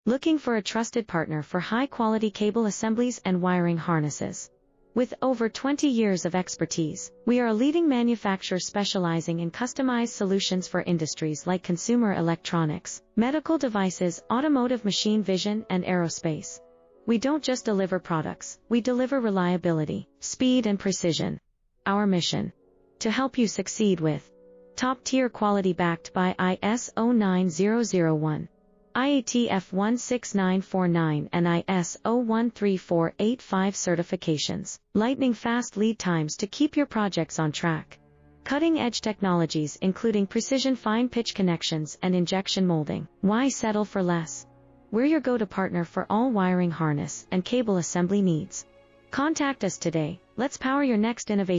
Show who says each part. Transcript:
Speaker 1: Looking for a trusted partner for high-quality cable assemblies and wiring harnesses? With over 20 years of expertise, we are a leading manufacturer specializing in customized solutions for industries like consumer electronics, medical devices, automotive machine vision, and aerospace. We don't just deliver products, we deliver reliability, speed, and precision. Our mission: to help you succeed with top-tier quality backed by ISO 9001, IATF 16949 and ISO 13485 certifications, lightning-fast lead times to keep your projects on track. Cutting-edge technologies including precision fine-pitch connections and injection molding. Why settle for less? We're your go-to partner for all wiring harness and cable assembly needs. Contact us today. Let's power your next innovation.